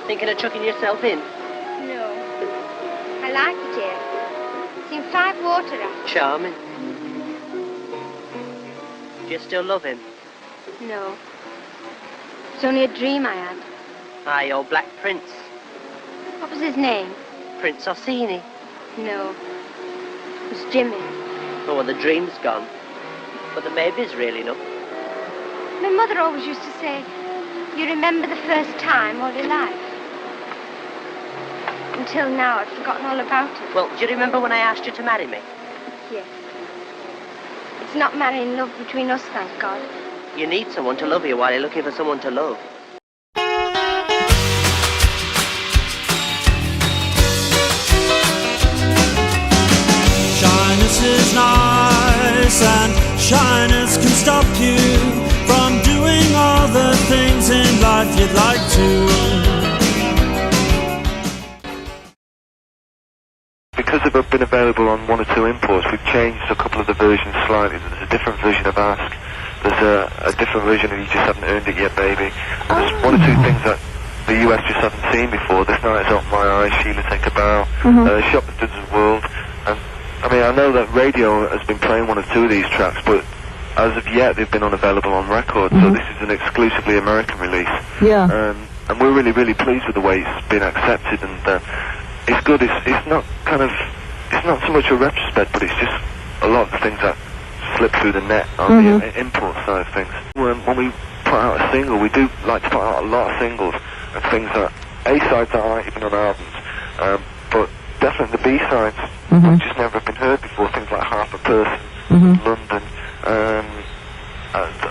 Thinking of chucking yourself in? No. I like it here. It's in 5 water rafts. Charming. Do you still love him? No. It's only a dream I had. Aye, your Black Prince. What was his name? Prince Orsini. No. It was Jimmy. Oh, well, the dream's gone. But the maybe's real enough. My mother always used to say, you remember the first time all your life. Until now, I'd forgotten all about it. Well, do you remember when I asked you to marry me? Yes. It's not marrying love between us, thank God. You need someone to love you while you're looking for someone to love. Shyness is nice, and shyness can stop you from doing all the things in life you'd like to. Because they've been available on 1 or 2 imports, we've changed a couple of the versions slightly. There's a different version of Ask. There's a different version of You Just Haven't Earned It Yet, Baby. And there's 1 or 2 things that the US just haven't seen before. This Night Is Up My Eyes, Sheila Take a Bow, Shoplifter's World. And I mean, I know that radio has been playing 1 or 2 of these tracks, but as of yet they've been unavailable on record. So this is an exclusively American release. Yeah. And we're really, really pleased with the way it's been accepted, and it's good. It's not it's not so much a retrospect, but it's just a lot of the things that slip through the net on the import side of things. When we put out a single, we do like to put out a lot of singles and things that A-sides that aren't even on albums, but definitely the B-sides, which just never been heard before, things like Half a Person, London,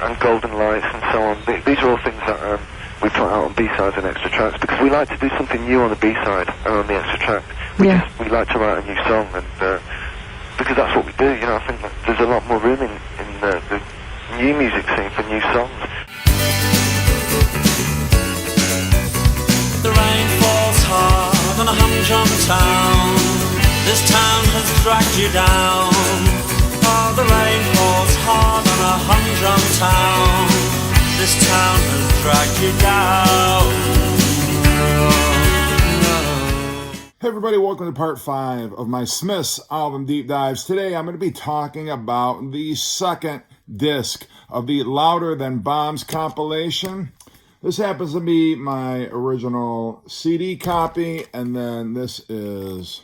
and Golden Lights and so on. These are all things that we put out on B-sides and extra tracks, because we like to do something new on the B-side and on the extra track. We like to write a new song, and because that's what we do, you know. I think that there's a lot more room in the new music scene for new songs. The rain falls hard on a humdrum town. This town has dragged you down. Oh, the rain falls hard on a humdrum town. This town has dragged you down. Hey everybody, welcome to part 5 of my Smiths album deep dives. Today I'm going to be talking about the second disc of the Louder Than Bombs compilation. This happens to be my original CD copy, and then this is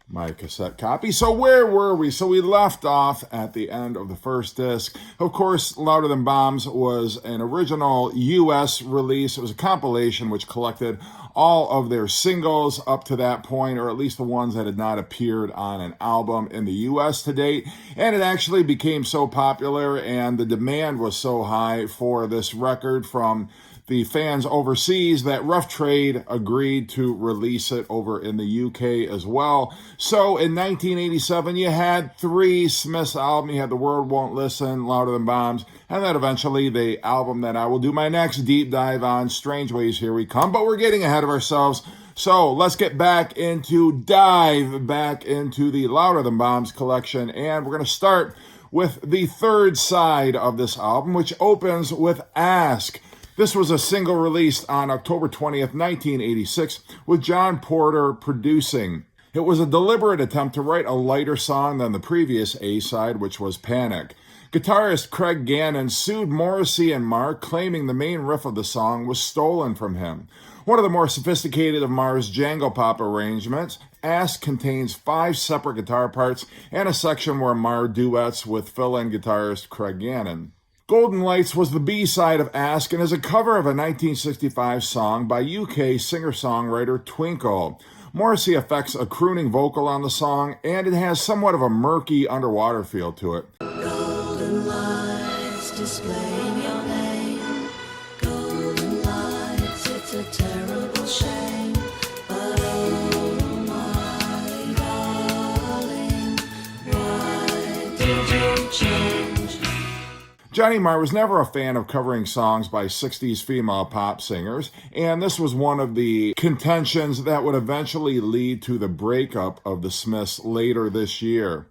my cassette copy. So where were we? So we left off at the end of the first disc. Of course, Louder Than Bombs was an original US release. It was a compilation which collected all of their singles up to that point, or at least the ones that had not appeared on an album in the US to date. And it actually became so popular, and the demand was so high for this record from the fans overseas that Rough Trade agreed to release it over in the UK as well. So in 1987, you had 3 Smiths albums. You had The World Won't Listen, Louder Than Bombs, and then eventually the album that I will do my next deep dive on, Strange Ways, Here We Come. But we're getting ahead of ourselves. So let's dive back into the Louder Than Bombs collection, and we're going to start with the third side of this album, which opens with Ask. This was a single released on October 20th, 1986, with John Porter producing. It was a deliberate attempt to write a lighter song than the previous A-side, which was Panic. Guitarist Craig Gannon sued Morrissey and Marr, claiming the main riff of the song was stolen from him. One of the more sophisticated of Marr's jangle pop arrangements, Ask contains 5 separate guitar parts and a section where Marr duets with fill-in guitarist Craig Gannon. Golden Lights was the B-side of Ask and is a cover of a 1965 song by UK singer-songwriter Twinkle. Morrissey affects a crooning vocal on the song, and it has somewhat of a murky underwater feel to it. Golden lights displaying your name. Golden lights, it's a terrible shame. But oh my darling, why did you change? Johnny Marr was never a fan of covering songs by 60s female pop singers, and this was one of the contentions that would eventually lead to the breakup of the Smiths later this year.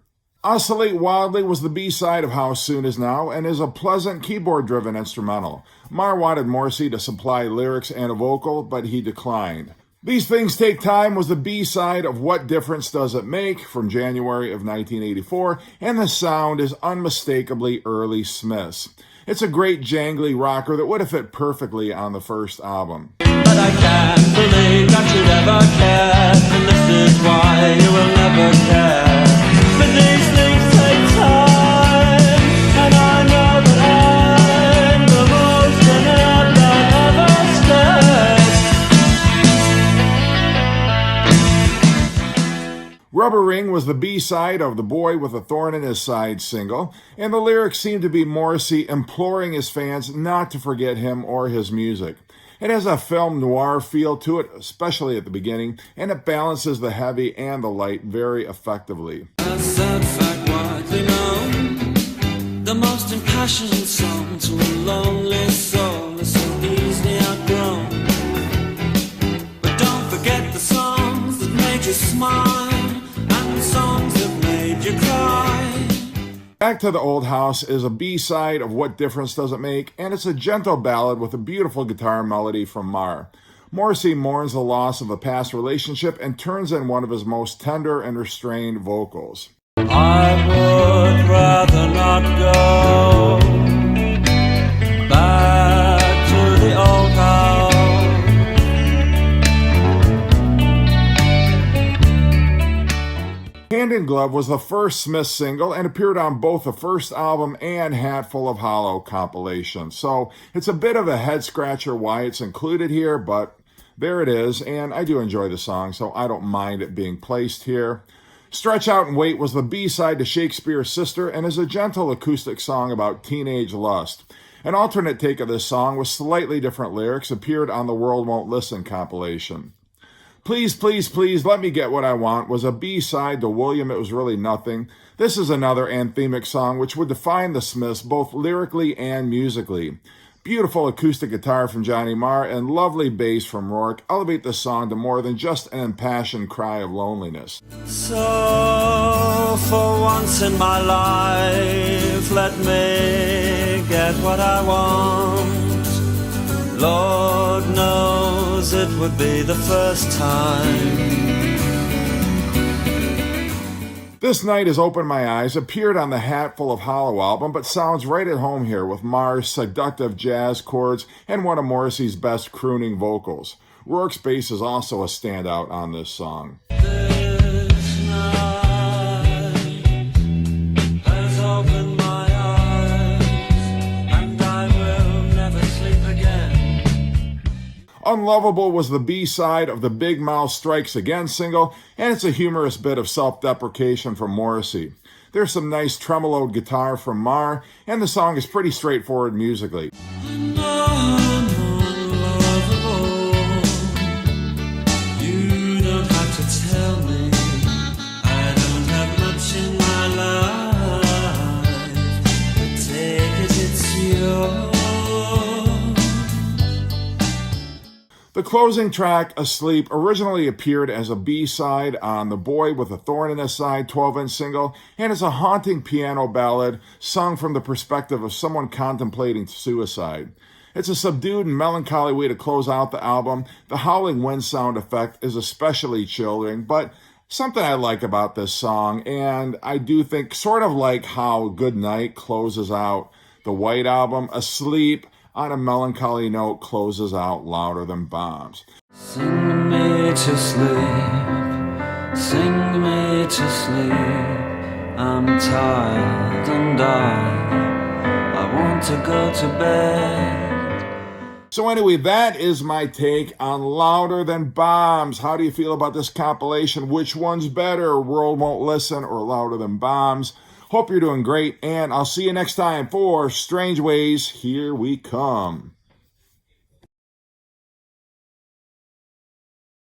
Oscillate Wildly was the B-side of How Soon Is Now and is a pleasant keyboard-driven instrumental. Marr wanted Morrissey to supply lyrics and a vocal, but he declined. These Things Take Time was the B-side of What Difference Does It Make from January of 1984, and the sound is unmistakably early Smiths. It's a great jangly rocker that would have fit perfectly on the first album. But I can't believe that you'd ever care, and this is why you will never care. But these things take time, and I know that I'm the most inept that ever stood. Rubber Ring was the B-side of The Boy with a Thorn in His Side single, and the lyrics seem to be Morrissey imploring his fans not to forget him or his music. It has a film noir feel to it, especially at the beginning, and it balances the heavy and the light very effectively. A sad fact widely known, the most impassioned song to a lonely soul is so easily outgrown. But don't forget the songs that made you smile, and the songs that made you cry. Back to the Old House is a B-side of What Difference Does It Make, and it's a gentle ballad with a beautiful guitar melody from Marr. Morrissey mourns the loss of a past relationship and turns in one of his most tender and restrained vocals. I would rather not go back to the old house. Hand in Glove was the first Smith single and appeared on both the first album and Hatful of Hollow compilation. So it's a bit of a head scratcher why it's included here, but there it is, and I do enjoy the song, so I don't mind it being placed here. Stretch Out and Wait was the B-side to Shakespeare's Sister and is a gentle acoustic song about teenage lust. An alternate take of this song with slightly different lyrics appeared on the World Won't Listen compilation. Please, Please, Please, Let Me Get What I Want was a B-side to William, It Was Really Nothing. This is another anthemic song which would define the Smiths both lyrically and musically. Beautiful acoustic guitar from Johnny Marr and lovely bass from Rourke elevate the song to more than just an impassioned cry of loneliness. So, for once in my life, let me get what I want. Lord knows it would be the first time. This Night Has Opened My Eyes appeared on the Hatful of Hollow album, but sounds right at home here with Marr's seductive jazz chords and one of Morrissey's best crooning vocals. Rourke's bass is also a standout on this song. This night has opened my eyes, and I will never sleep again. Unlovable was the B-side of the Big Mouth Strikes Again single, and it's a humorous bit of self-deprecation from Morrissey. There's some nice tremoloed guitar from Marr, and the song is pretty straightforward musically. And I'm unlovable. You don't have to tell me I don't have much in my life, but take it, it's yours. The closing track, Asleep, originally appeared as a B-side on The Boy with a Thorn in His Side 12-inch single, and is a haunting piano ballad sung from the perspective of someone contemplating suicide. It's a subdued and melancholy way to close out the album. The howling wind sound effect is especially chilling, but something I like about this song, and I do think sort of like how Good Night closes out the White Album, Asleep on a melancholy note closes out Louder Than Bombs. Sing me to sleep, sing me to sleep. I'm tired and I want to go to bed. So anyway, that is my take on Louder Than Bombs. How do you feel about this compilation? Which one's better, World Won't Listen or Louder Than Bombs? Hope you're doing great, and I'll see you next time for Strange Ways. Here we come.